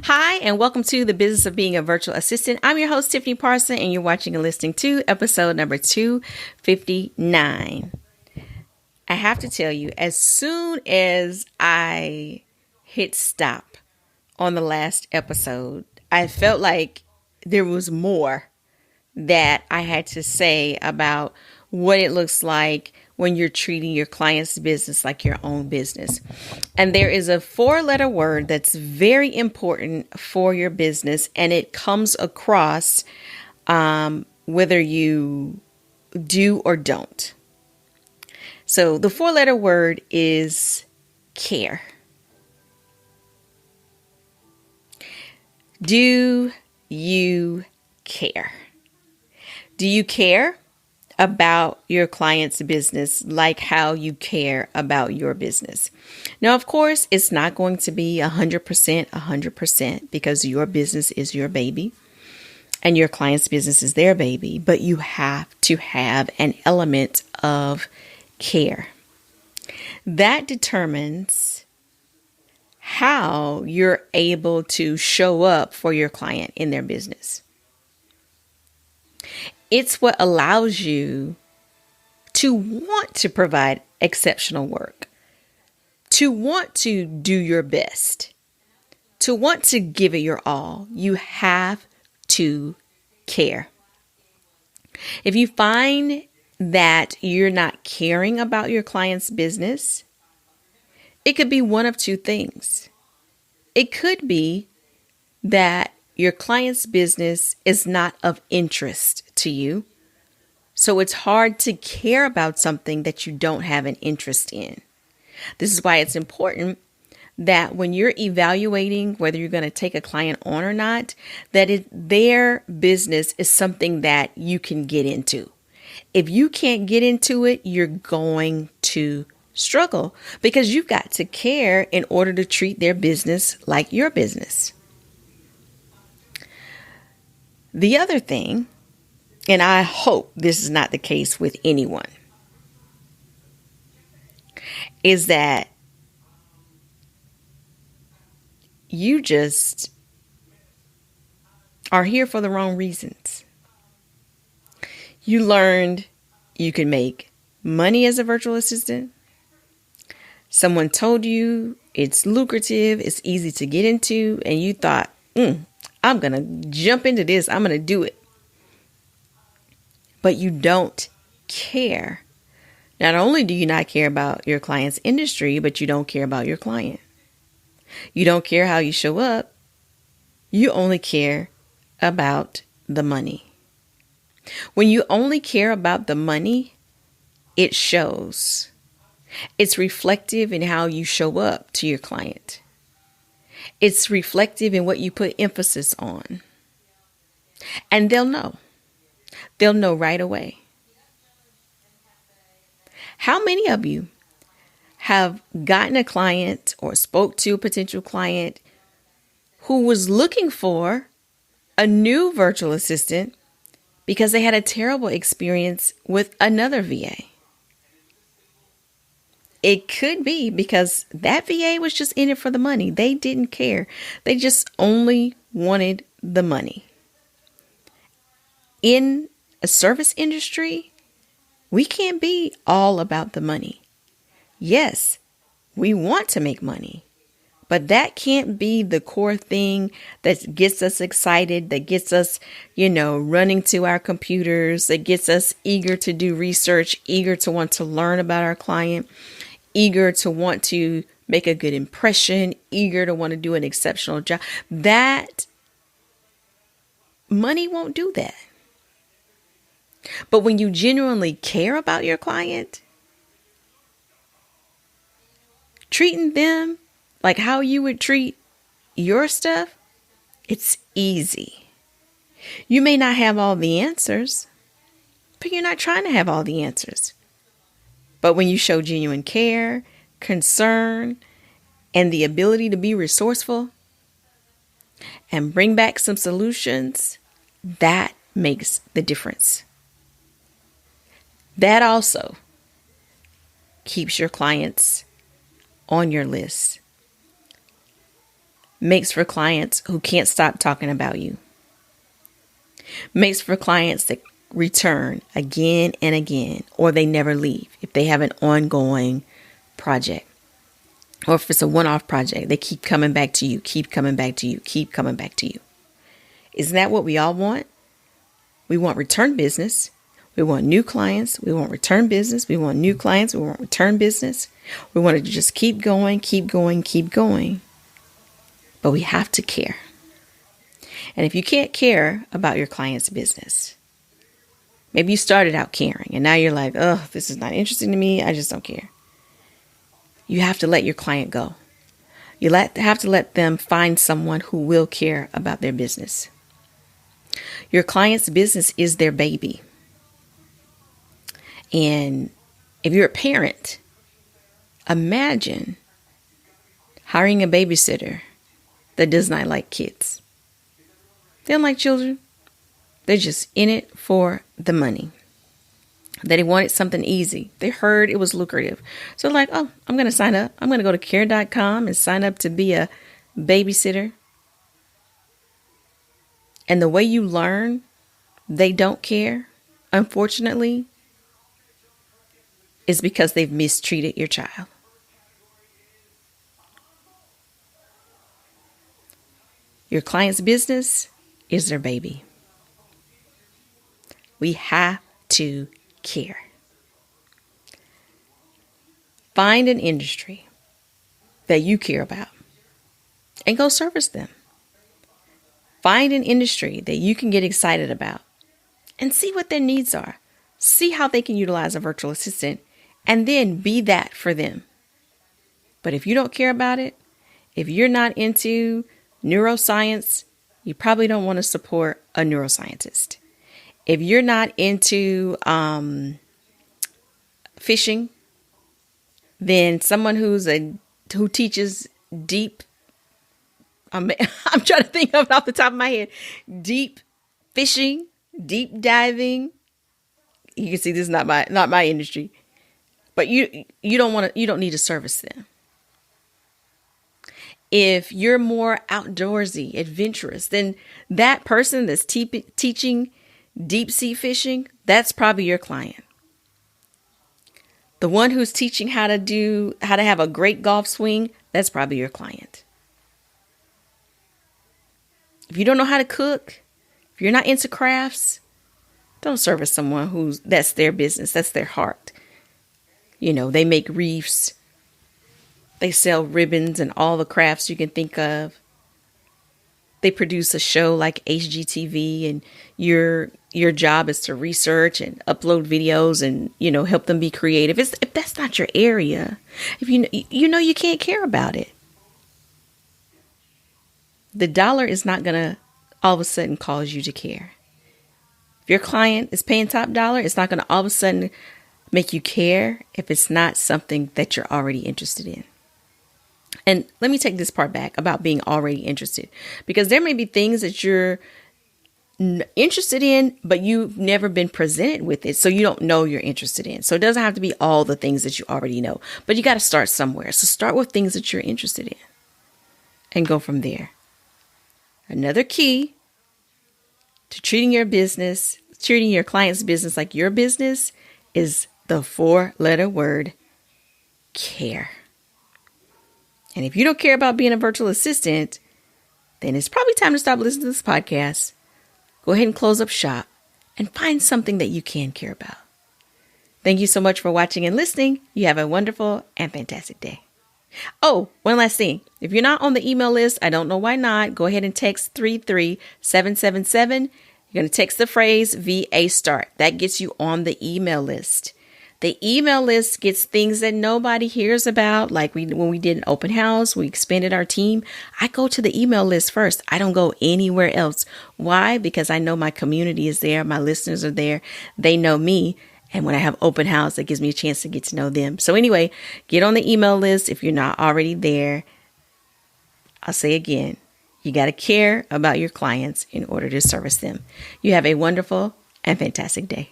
Hi, and welcome to the Business of Being a Virtual Assistant. I'm your host, Tiffany Parson, and you're watching and listening to episode number 259. I have to tell you, as soon as I hit stop on the last episode, I felt like there was more that I had to say about what it looks like when you're treating your client's business like your own business. And there is a 4-letter word that's very important for your business, and it comes across whether you do or don't. So the 4-letter word is care. Do you care? Do you care about your client's business like how you care about your business? Now, of course, it's not going to be 100% because your business is your baby and your client's business is their baby, but you have to have an element of care. That determines how you're able to show up for your client in their business. It's what allows you to want to provide exceptional work, to want to do your best, to want to give it your all. You have to care. If you find that you're not caring about your client's business, it could be one of two things. It could be that your client's business is not of interest to you, so it's hard to care about something that you don't have an interest in. This is why it's important that when you're evaluating whether you're going to take a client on or not, that their business is something that you can get into. If you can't get into it, you're going to struggle because you've got to care in order to treat their business like your business. The other thing, and I hope this is not the case with anyone, is that you just are here for the wrong reasons. You learned you can make money as a virtual assistant. Someone told you it's lucrative, it's easy to get into, and you thought, I'm going to jump into this. I'm going to do it. But you don't care. Not only do you not care about your client's industry, but you don't care about your client. You don't care how you show up. You only care about the money. When you only care about the money, it shows. It's reflective in how you show up to your client. It's reflective in what you put emphasis on. And they'll know. They'll know right away. How many of you have gotten a client or spoke to a potential client who was looking for a new virtual assistant because they had a terrible experience with another VA? It could be because that VA was just in it for the money. They didn't care. They just only wanted the money. In a service industry, we can't be all about the money. Yes, we want to make money, but that can't be the core thing that gets us excited, that gets us, running to our computers, that gets us eager to do research, eager to want to learn about our client, eager to want to make a good impression, eager to want to do an exceptional job. That money won't do that. But when you genuinely care about your client, treating them like how you would treat your stuff, it's easy. You may not have all the answers, but you're not trying to have all the answers. But when you show genuine care, concern, and the ability to be resourceful and bring back some solutions, that makes the difference. That also keeps your clients on your list. makes for clients who can't stop talking about you. Makes for clients that return again and again, or they never leave if they have an ongoing project. Or if it's a one-off project, they keep coming back to you, keep coming back to you, keep coming back to you. Isn't that what we all want? We want return business. We want new clients. We want return business. We want new clients. We want return business. We want to just keep going, keep going, keep going. But we have to care. And if you can't care about your client's business, maybe you started out caring and now you're like, oh, this is not interesting to me. I just don't care. You have to let your client go. You have to let them find someone who will care about their business. Your client's business is their baby. And if you're a parent, imagine hiring a babysitter that does not like kids. They don't like children. They're just in it for the money. They wanted something easy. They heard it was lucrative. So like, oh, I'm going to sign up. I'm going to go to care.com and sign up to be a babysitter. And the way you learn they don't care, unfortunately, is because they've mistreated your child. Your client's business is their baby. We have to care. Find an industry that you care about and go service them. Find an industry that you can get excited about and see what their needs are. See how they can utilize a virtual assistant and then be that for them. But if you don't care about it, if you're not into neuroscience, you probably don't want to support a neuroscientist. If you're not into fishing, then someone who teaches deep, I'm trying to think of it off the top of my head, deep fishing, deep diving. You can see this is not my industry, but you don't need to service them. If you're more outdoorsy, adventurous, then that person that's teaching deep sea fishing, that's probably your client. The one who's teaching how to have a great golf swing, that's probably your client. If you don't know how to cook, if you're not into crafts, don't service someone that's their business, that's their heart. You know, they make wreaths. They sell ribbons and all the crafts you can think of. They produce a show like HGTV, and your job is to research and upload videos and, help them be creative. If that's not your area, if you can't care about it. The dollar is not going to all of a sudden cause you to care. If your client is paying top dollar, it's not going to all of a sudden make you care if it's not something that you're already interested in. And let me take this part back about being already interested, because there may be things that you're interested in, but you've never been presented with it. So you don't know you're interested in. So it doesn't have to be all the things that you already know, but you got to start somewhere. So start with things that you're interested in and go from there. Another key to treating your client's business like your business is the 4-letter word, care. And if you don't care about being a virtual assistant, then it's probably time to stop listening to this podcast. Go ahead and close up shop and find something that you can care about. Thank you so much for watching and listening. You have a wonderful and fantastic day. Oh, one last thing. If you're not on the email list, I don't know why not. Go ahead and text 33777. You're going to text the phrase VA Start. That gets you on the email list. The email list gets things that nobody hears about. Like when we did an open house, we expanded our team. I go to the email list first. I don't go anywhere else. Why? Because I know my community is there. My listeners are there. They know me. And when I have open house, that gives me a chance to get to know them. So anyway, get on the email list if you're not already there. I'll say again, you got to care about your clients in order to service them. You have a wonderful and fantastic day.